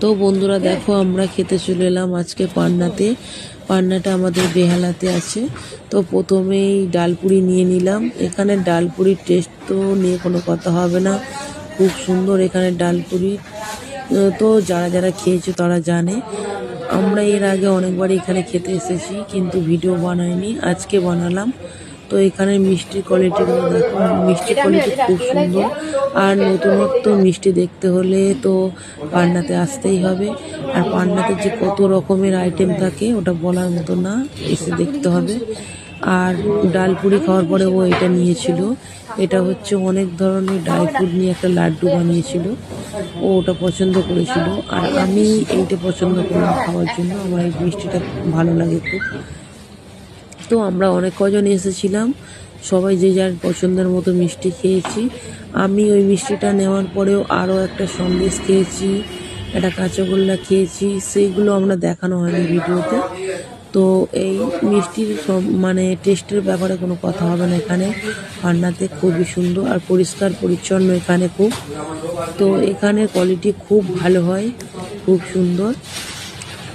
তো বন্ধুরা দেখো, আমরা খেতে চলে এলাম আজকে পান্নাতে। পান্নাটা আমাদের বেহালাতে আছে। তো প্রথমেই ডালপুরি নিয়ে নিলাম। এখানে ডালপুরির টেস্ট তো নিয়ে কোনো কথা হবে না, খুব সুন্দর এখানে ডালপুরি। তো যারা যারা খেয়েছো তারা জানে। আমরা এর আগে অনেকবার এখানে খেতে এসেছি, কিন্তু ভিডিও বানাইনি, আজকে বানালাম। তো এখানে মিষ্টির কোয়ালিটিগুলো দেখো, মিষ্টির কোয়ালিটি খুব সুন্দর। আর নতুনত্ব মিষ্টি দেখতে হলে তো পান্নাতে আসতেই হবে। আর পান্নাতে যে কত রকমের আইটেম থাকে ওটা বলার মতো না, এসে দেখতে হবে। আর ডালপুরি খাওয়ার পরে ও এটা নিয়েছিল, এটা হচ্ছে অনেক ধরনের ড্রাই ফ্রুট নিয়ে একটা লাড্ডু বানিয়েছিল, ও ওটা পছন্দ করেছিল। আর আমি এইটা পছন্দ করলাম খাওয়ার জন্য, আমার এই মিষ্টিটা ভালো লাগে খুব। তো আমরা অনেক কজন এসেছিলাম, সবাই যে যার পছন্দের মতো মিষ্টি খেয়েছি। আমি ওই মিষ্টিটা নেওয়ার পরেও আরও একটা সন্দেশ খেয়েছি, একটা কাঁচাগোল্লা খেয়েছি, সেইগুলো আমরা দেখানো হয়নি ভিডিওতে। তো এই মিষ্টির সব মানে টেস্টের ব্যাপারে কোনো কথা হবে না। এখানে পান্নাতে খুবই সুন্দর আর পরিষ্কার পরিচ্ছন্ন এখানে খুব। তো এখানে কোয়ালিটি খুব ভালো হয়, খুব সুন্দর।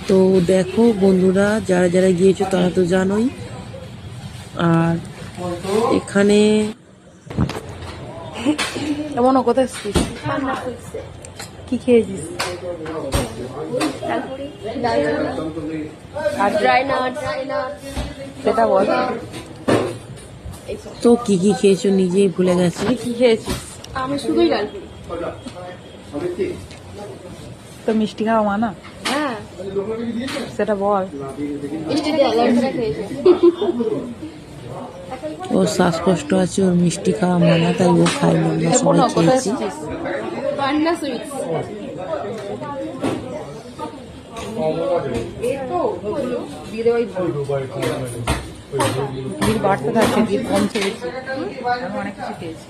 তো দেখো বন্ধুরা, যারা যারা গিয়েছো তারা তো জানোই। আর এখানে এমন কোথায় কি খেয়েছিস? সেটা বল। তো কি কি খেয়েছো নিজেই ভুলে গেছে। কি খেয়েছিস? আমি শুধুই ডালপুরি। তো মিষ্টি খাওয়া মানা? হ্যাঁ, সেটা বল। মিষ্টি দিয়ে অ্যালার্জিটা খেয়েছি। ওর শ্বাসকষ্ট আছে, ওর মিষ্টি খাওয়া মানা, তাই ও খায়নি, আমরা সবাই খেয়েছি। পান্না সুইটস। বাড়তে থাকছে, কমছে বেশি। আমি অনেক কিছু খেয়েছি।